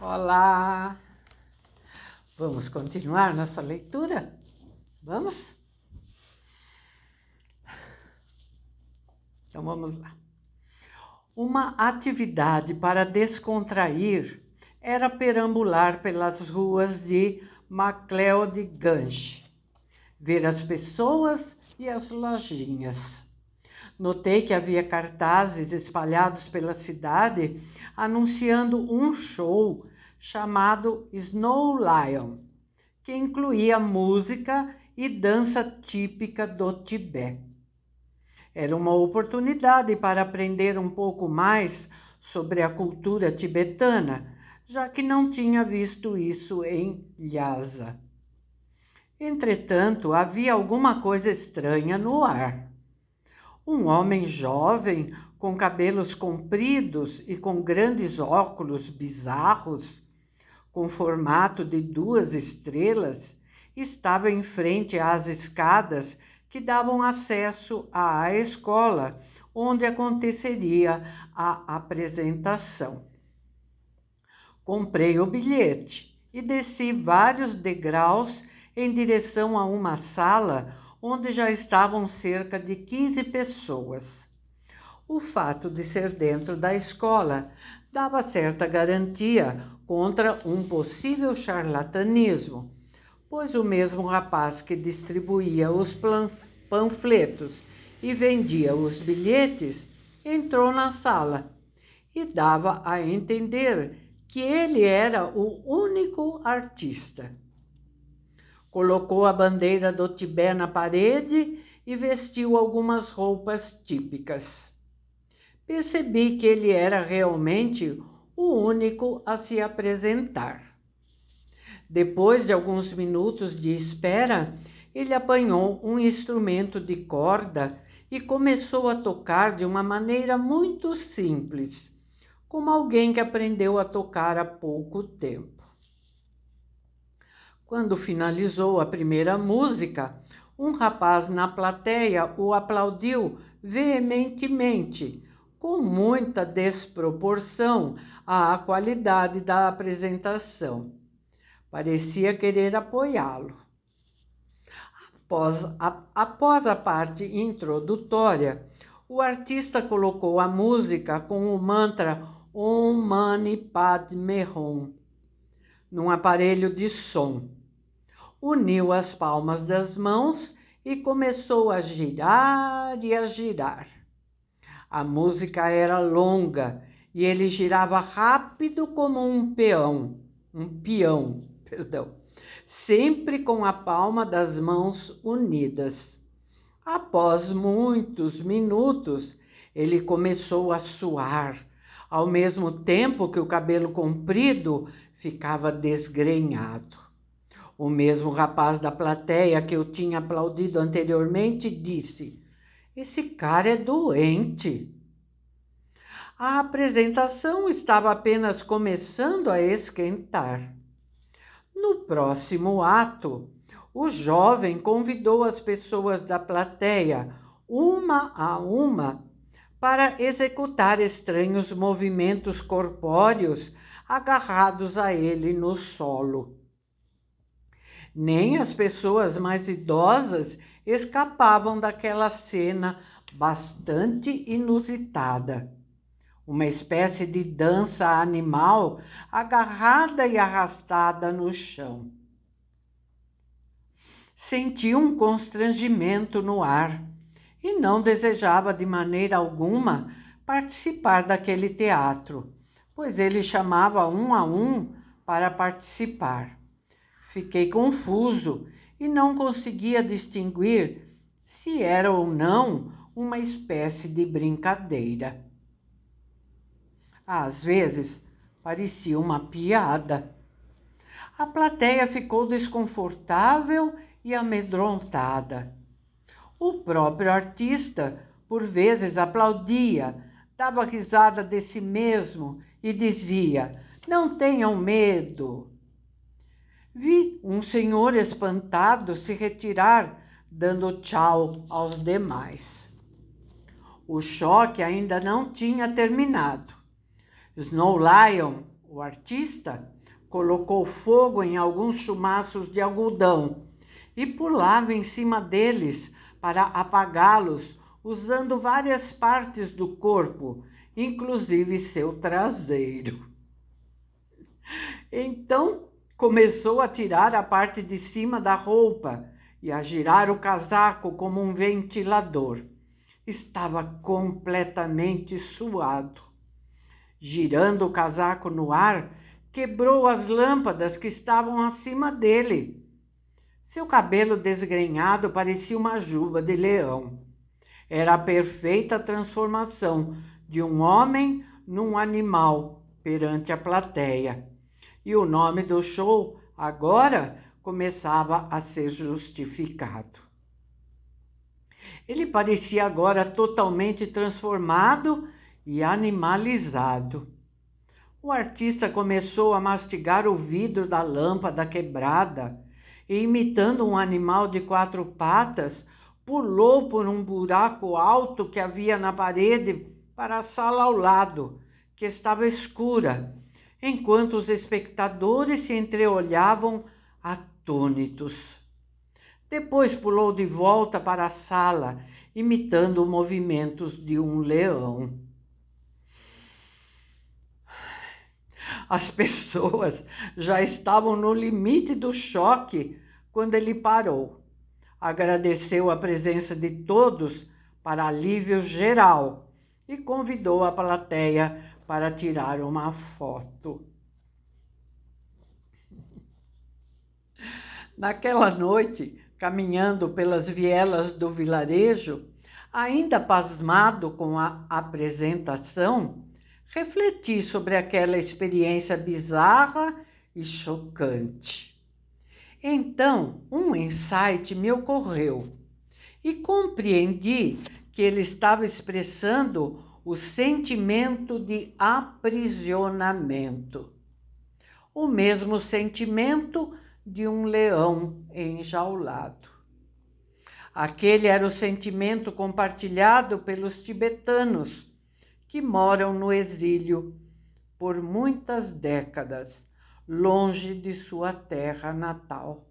Olá! Vamos continuar nossa leitura? Vamos? Então vamos lá. Uma atividade para descontrair era perambular pelas ruas de McLeod-Ganj, ver as pessoas e as lojinhas. Notei que havia cartazes espalhados pela cidade anunciando um show chamado Snow Lion, que incluía música e dança típica do Tibete. Era uma oportunidade para aprender um pouco mais sobre a cultura tibetana, já que não tinha visto isso em Lhasa. Entretanto, havia alguma coisa estranha no ar. Um homem jovem, com cabelos compridos e com grandes óculos bizarros, com formato de 2 estrelas, estava em frente às escadas que davam acesso à escola, onde aconteceria a apresentação. Comprei o bilhete e desci vários degraus em direção a uma sala onde já estavam cerca de 15 pessoas. O fato de ser dentro da escola dava certa garantia contra um possível charlatanismo, pois o mesmo rapaz que distribuía os panfletos e vendia os bilhetes entrou na sala e dava a entender que ele era o único artista. Colocou a bandeira do Tibete na parede e vestiu algumas roupas típicas. Percebi que ele era realmente o único a se apresentar. Depois de alguns minutos de espera, ele apanhou um instrumento de corda e começou a tocar de uma maneira muito simples, como alguém que aprendeu a tocar há pouco tempo. Quando finalizou a primeira música, um rapaz na plateia o aplaudiu veementemente, com muita desproporção à qualidade da apresentação. Parecia querer apoiá-lo. Após a parte introdutória, o artista colocou a música com o mantra Om Mani Padme Hum num aparelho de som. Uniu as palmas das mãos e começou a girar e a girar. A música era longa e ele girava rápido como um peão, sempre com a palma das mãos unidas. Após muitos minutos, ele começou a suar, ao mesmo tempo que o cabelo comprido ficava desgrenhado. O mesmo rapaz da plateia que eu tinha aplaudido anteriormente disse: "Esse cara é doente." A apresentação estava apenas começando a esquentar. No próximo ato, o jovem convidou as pessoas da plateia, uma a uma, para executar estranhos movimentos corpóreos agarrados a ele no solo. Nem as pessoas mais idosas escapavam daquela cena bastante inusitada. Uma espécie de dança animal agarrada e arrastada no chão. Senti um constrangimento no ar e não desejava de maneira alguma participar daquele teatro, pois ele chamava um a um para participar. Fiquei confuso e não conseguia distinguir se era ou não uma espécie de brincadeira. Às vezes, parecia uma piada. A plateia ficou desconfortável e amedrontada. O próprio artista, por vezes, aplaudia, dava risada de si mesmo e dizia: "Não tenham medo." Vi um senhor espantado se retirar, dando tchau aos demais. O choque ainda não tinha terminado. Snow Lion, O artista colocou fogo em alguns chumaços de algodão e pulava em cima deles para apagá-los, usando várias partes do corpo, inclusive seu traseiro. Então começou a tirar a parte de cima da roupa e a girar o casaco como um ventilador. Estava completamente suado. Girando o casaco no ar, quebrou as lâmpadas que estavam acima dele. Seu cabelo desgrenhado parecia uma juba de leão. Era a perfeita transformação de um homem num animal perante a plateia. E o nome do show agora começava a ser justificado. Ele parecia agora totalmente transformado e animalizado. O artista começou a mastigar o vidro da lâmpada quebrada e, imitando um animal de 4 patas, pulou por um buraco alto que havia na parede para a sala ao lado, que estava escura, enquanto os espectadores se entreolhavam atônitos. Depois pulou de volta para a sala, imitando movimentos de um leão. As pessoas já estavam no limite do choque quando ele parou. Agradeceu a presença de todos para alívio geral e convidou a plateia para tirar uma foto. Naquela noite, caminhando pelas vielas do vilarejo, ainda pasmado com a apresentação, refleti sobre aquela experiência bizarra e chocante. Então, um insight me ocorreu e compreendi que ele estava expressando o sentimento de aprisionamento. O mesmo sentimento de um leão enjaulado. Aquele era o sentimento compartilhado pelos tibetanos, que moram no exílio por muitas décadas, longe de sua terra natal.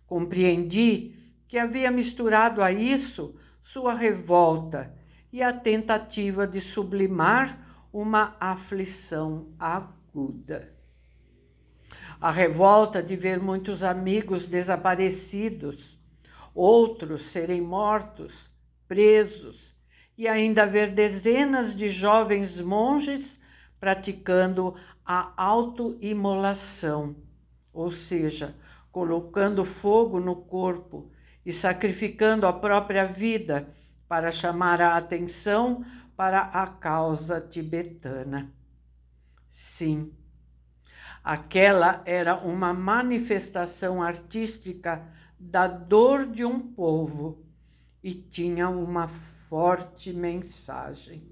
Compreendi que havia misturado a isso sua revolta e a tentativa de sublimar uma aflição aguda. A revolta de ver muitos amigos desaparecidos, outros serem mortos, presos, e ainda ver dezenas de jovens monges praticando a autoimolação, ou seja, colocando fogo no corpo e sacrificando a própria vida para chamar a atenção para a causa tibetana. Sim, aquela era uma manifestação artística da dor de um povo e tinha uma forte mensagem.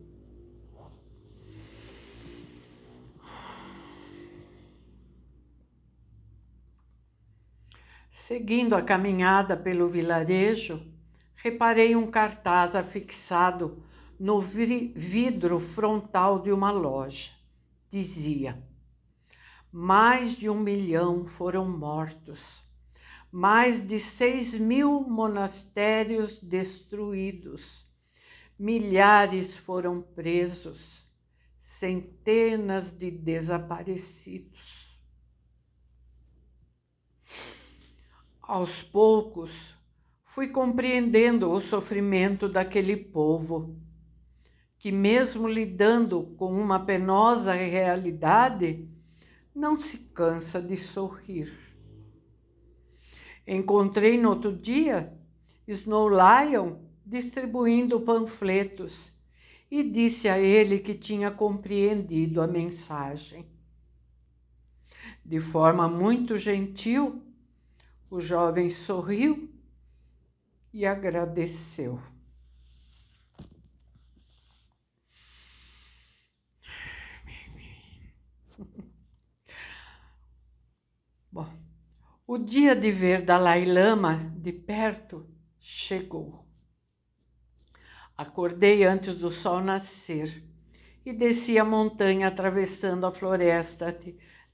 Seguindo a caminhada pelo vilarejo, reparei um cartaz afixado no vidro frontal de uma loja. Dizia: mais de 1 milhão foram mortos, mais de 6.000 monastérios destruídos, milhares foram presos, centenas de desaparecidos. Aos poucos, fui compreendendo o sofrimento daquele povo, que mesmo lidando com uma penosa realidade, não se cansa de sorrir. Encontrei no outro dia Snow Lion distribuindo panfletos e disse a ele que tinha compreendido a mensagem. De forma muito gentil, o jovem sorriu e agradeceu. Bom, o dia de ver Dalai Lama de perto chegou. Acordei antes do sol nascer e desci a montanha atravessando a floresta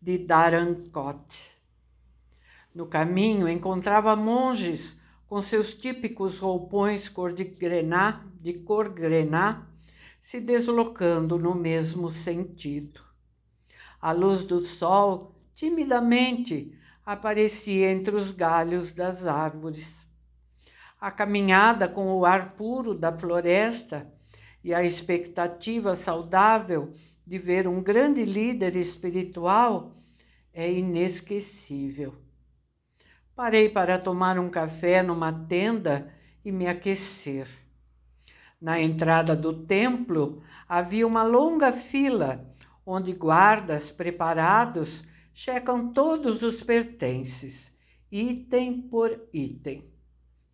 de Darankot. No caminho encontrava monges com seus típicos roupões de cor grená, se deslocando no mesmo sentido. A luz do sol, timidamente, aparecia entre os galhos das árvores. A caminhada com o ar puro da floresta e a expectativa saudável de ver um grande líder espiritual é inesquecível. Parei para tomar um café numa tenda e me aquecer. Na entrada do templo havia uma longa fila, onde guardas preparados checam todos os pertences, item por item.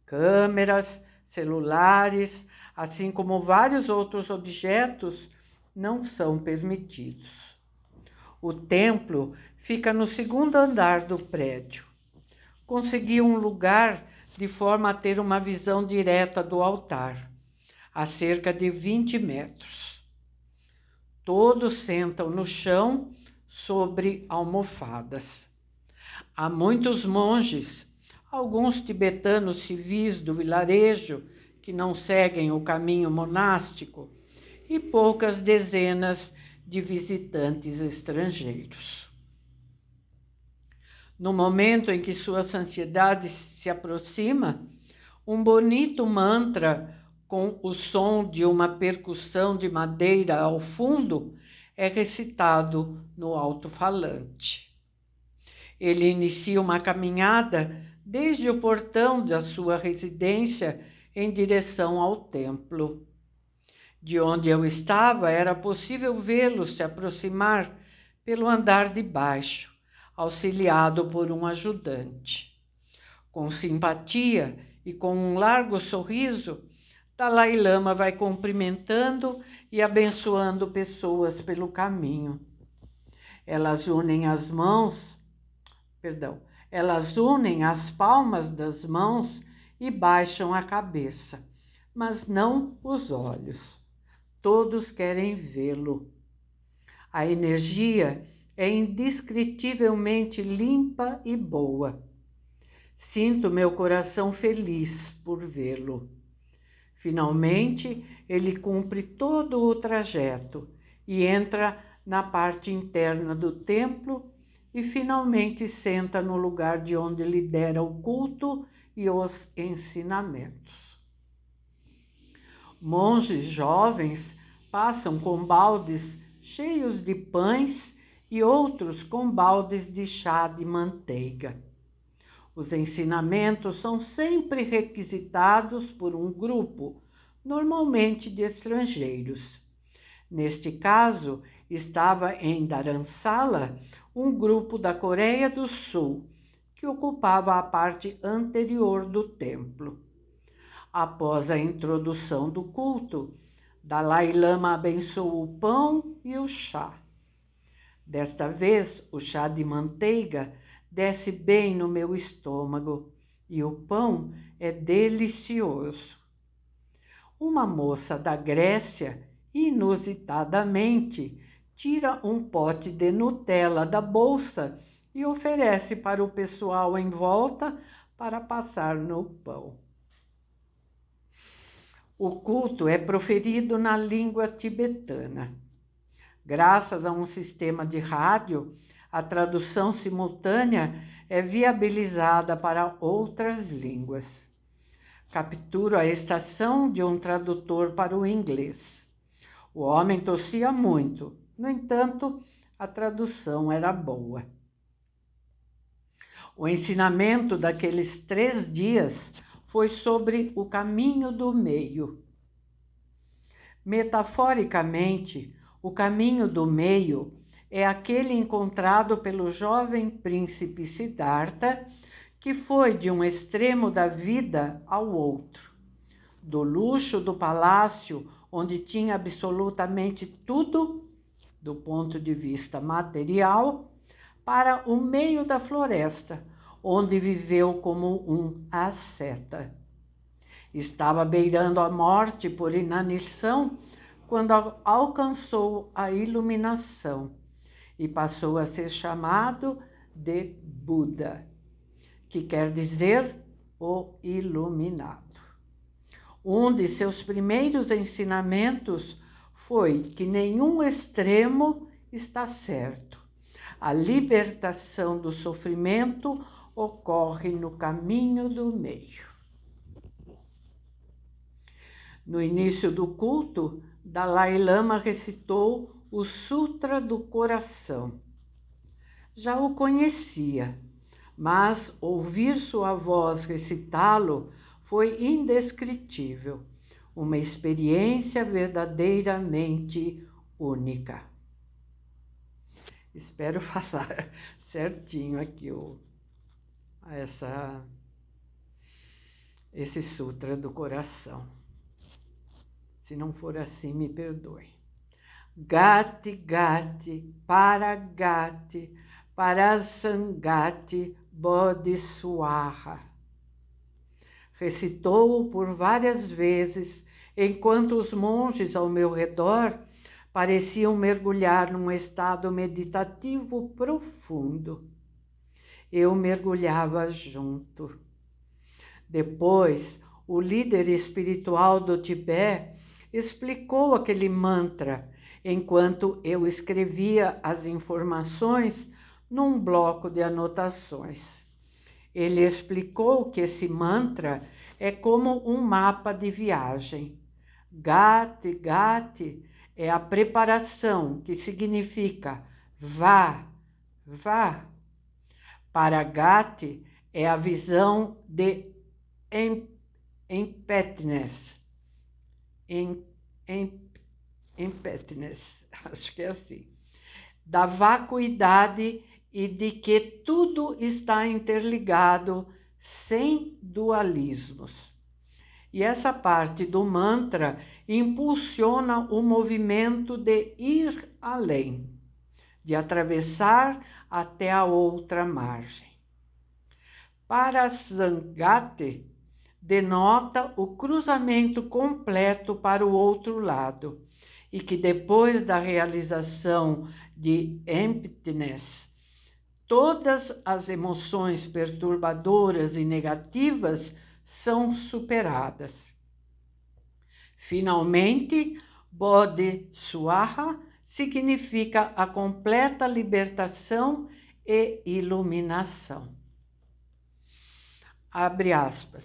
Câmeras, celulares, assim como vários outros objetos, não são permitidos. O templo fica no segundo andar do prédio. Consegui um lugar de forma a ter uma visão direta do altar, a cerca de 20 metros. Todos sentam no chão sobre almofadas. Há muitos monges, alguns tibetanos civis do vilarejo que não seguem o caminho monástico e poucas dezenas de visitantes estrangeiros. No momento em que sua santidade se aproxima, um bonito mantra com o som de uma percussão de madeira ao fundo é recitado no alto-falante. Ele inicia uma caminhada desde o portão da sua residência em direção ao templo. De onde eu estava, era possível vê-lo se aproximar pelo andar de baixo, auxiliado por um ajudante. Com simpatia e com um largo sorriso, Dalai Lama vai cumprimentando e abençoando pessoas pelo caminho. Elas unem as palmas das mãos e baixam a cabeça, mas não os olhos. Todos querem vê-lo. A energia é indescritivelmente limpa e boa. Sinto meu coração feliz por vê-lo. Finalmente, ele cumpre todo o trajeto e entra na parte interna do templo e finalmente senta no lugar de onde lidera o culto e os ensinamentos. Monges jovens passam com baldes cheios de pães e outros com baldes de chá de manteiga. Os ensinamentos são sempre requisitados por um grupo, normalmente de estrangeiros. Neste caso, estava em Dharamsala um grupo da Coreia do Sul, que ocupava a parte anterior do templo. Após a introdução do culto, Dalai Lama abençoou o pão e o chá. Desta vez, o chá de manteiga desce bem no meu estômago e o pão é delicioso. Uma moça da Grécia, inusitadamente, tira um pote de Nutella da bolsa e oferece para o pessoal em volta para passar no pão. O culto é proferido na língua tibetana. Graças a um sistema de rádio, a tradução simultânea é viabilizada para outras línguas. Capturo a estação de um tradutor para o inglês. O homem tossia muito, no entanto, a tradução era boa. O ensinamento daqueles 3 dias foi sobre o caminho do meio. Metaforicamente, o caminho do meio é aquele encontrado pelo jovem príncipe Siddhartha, que foi de um extremo da vida ao outro, do luxo do palácio, onde tinha absolutamente tudo, do ponto de vista material, para o meio da floresta, onde viveu como um asceta. Estava beirando a morte por inanição quando alcançou a iluminação e passou a ser chamado de Buda, que quer dizer o iluminado. Um de seus primeiros ensinamentos foi que nenhum extremo está certo. A libertação do sofrimento ocorre no caminho do meio. No início do culto, Dalai Lama recitou o Sutra do Coração. Já o conhecia, mas ouvir sua voz recitá-lo foi indescritível, uma experiência verdadeiramente única. Espero falar certinho aqui esse Sutra do Coração. Se não for assim, me perdoe. Gati Gati Paragati Parasangati Bodhiswaha. Recitou-o por várias vezes, enquanto os monges ao meu redor pareciam mergulhar num estado meditativo profundo. Eu mergulhava junto. Depois, o líder espiritual do Tibete explicou aquele mantra, enquanto eu escrevia as informações num bloco de anotações. Ele explicou que esse mantra é como um mapa de viagem. Gati, Gati é a preparação, que significa vá, vá. Paragati é a visão de emptiness, acho que é assim, da vacuidade e de que tudo está interligado sem dualismos. E essa parte do mantra impulsiona o movimento de ir além, de atravessar até a outra margem. Parasangati denota o cruzamento completo para o outro lado, e que depois da realização de emptiness, todas as emoções perturbadoras e negativas são superadas. Finalmente, Bodhiswaha significa a completa libertação e iluminação. Abre aspas.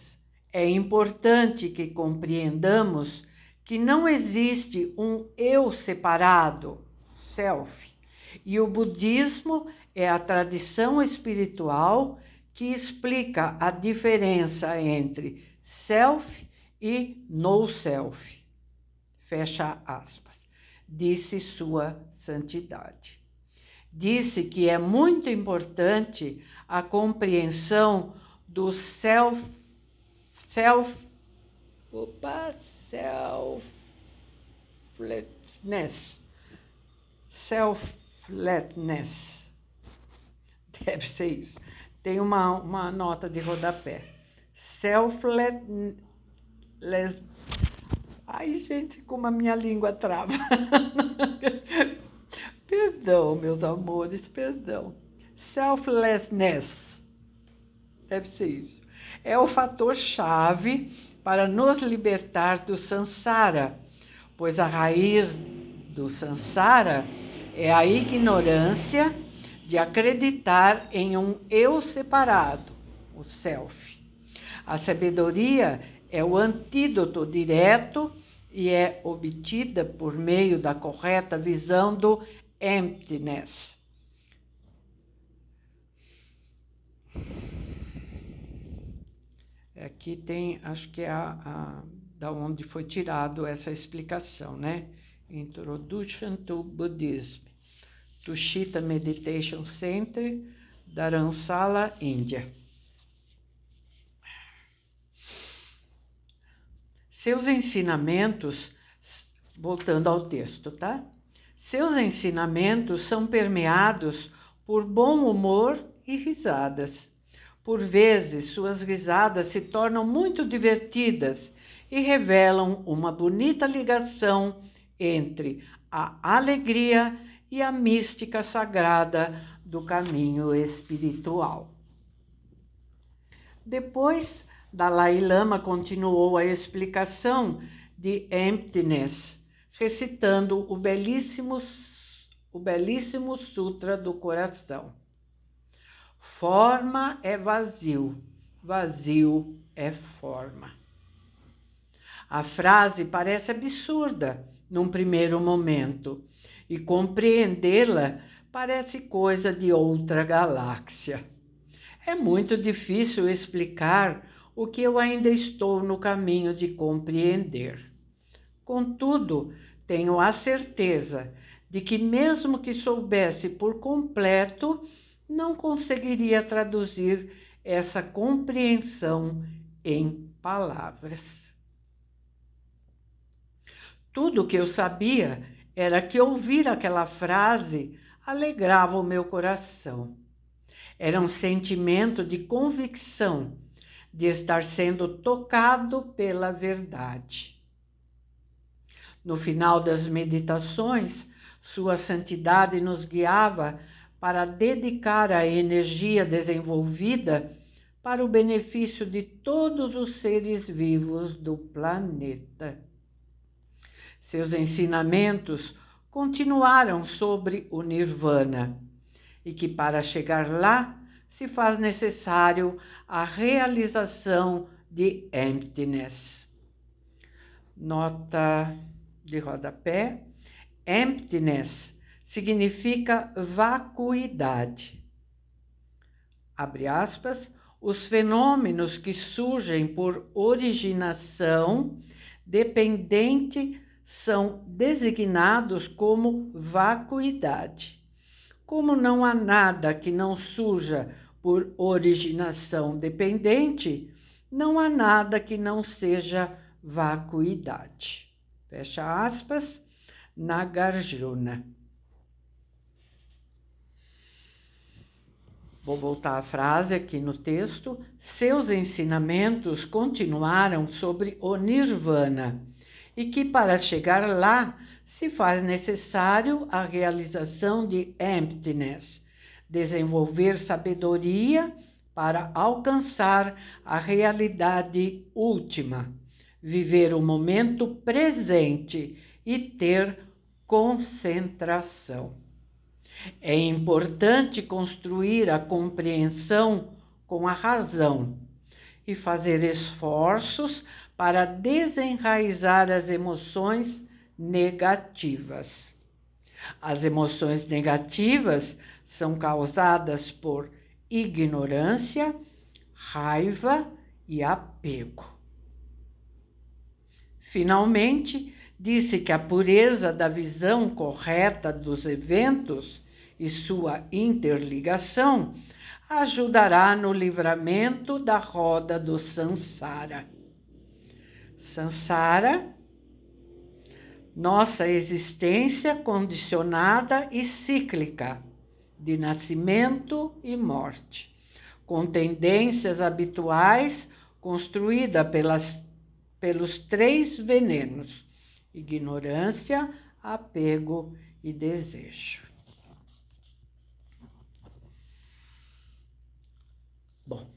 É importante que compreendamos que não existe um eu separado, self, e o budismo é a tradição espiritual que explica a diferença entre self e no self. Fecha aspas. Disse Sua Santidade. Disse que é muito importante a compreensão do selflessness. Deve ser isso. Tem uma nota de rodapé. Selfless. Ai, gente, como a minha língua trava. Perdão, meus amores, perdão. Selflessness. Deve ser isso. É o fator-chave para nos libertar do samsara, pois a raiz do samsara é a ignorância de acreditar em um eu separado, o self. A sabedoria é o antídoto direto e é obtida por meio da correta visão do emptiness. Aqui tem, acho que é da onde foi tirado essa explicação, né? Introduction to Buddhism, Tushita Meditation Center, Dharamsala, Índia. Seus ensinamentos, voltando ao texto, tá? Seus ensinamentos são permeados por bom humor e risadas. Por vezes, suas risadas se tornam muito divertidas e revelam uma bonita ligação entre a alegria e a mística sagrada do caminho espiritual. Depois, Dalai Lama continuou a explicação de Emptiness, recitando o belíssimo Sutra do Coração. Forma é vazio, vazio é forma. A frase parece absurda num primeiro momento, e compreendê-la parece coisa de outra galáxia. É muito difícil explicar o que eu ainda estou no caminho de compreender. Contudo, tenho a certeza de que, mesmo que soubesse por completo, não conseguiria traduzir essa compreensão em palavras. Tudo o que eu sabia era que ouvir aquela frase alegrava o meu coração. Era um sentimento de convicção, de estar sendo tocado pela verdade. No final das meditações, Sua Santidade nos guiava para dedicar a energia desenvolvida para o benefício de todos os seres vivos do planeta. Seus ensinamentos continuaram sobre o Nirvana, e que para chegar lá se faz necessário a realização de Emptiness. Nota de rodapé: Emptiness significa vacuidade. Abre aspas, os fenômenos que surgem por originação dependente são designados como vacuidade. Como não há nada que não surja por originação dependente, não há nada que não seja vacuidade. Fecha aspas, Nagarjuna. Vou voltar à frase aqui no texto. Seus ensinamentos continuaram sobre o Nirvana, e que para chegar lá se faz necessário a realização de Emptiness, desenvolver sabedoria para alcançar a realidade última, viver o momento presente e ter concentração. É importante construir a compreensão com a razão e fazer esforços para desenraizar as emoções negativas. As emoções negativas são causadas por ignorância, raiva e apego. Finalmente, disse que a pureza da visão correta dos eventos e sua interligação ajudará no livramento da roda do Sansara. Sansara, nossa existência condicionada e cíclica, de nascimento e morte, com tendências habituais construída pelos 3 venenos: ignorância, apego e desejo. Bom,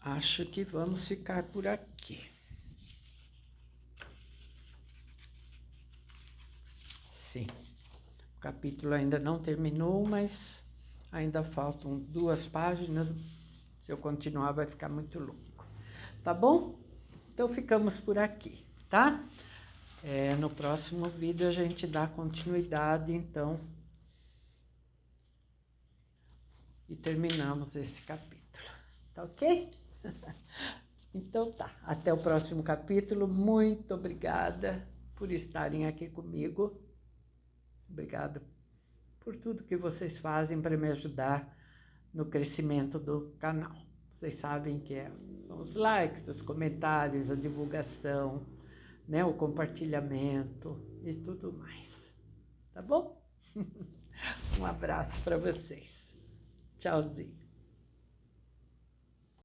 acho que vamos ficar por aqui. Sim, o capítulo ainda não terminou, mas ainda faltam 2 páginas. Se eu continuar, vai ficar muito longo. Tá bom? Então, ficamos por aqui, tá? No próximo vídeo a gente dá continuidade, então, e terminamos esse capítulo. Tá ok? Então tá, até o próximo capítulo. Muito obrigada por estarem aqui comigo. Obrigada por tudo que vocês fazem para me ajudar no crescimento do canal. Vocês sabem que são os likes, os comentários, a divulgação, né, o compartilhamento e tudo mais. Tá bom? Um abraço para vocês. Tchauzinho.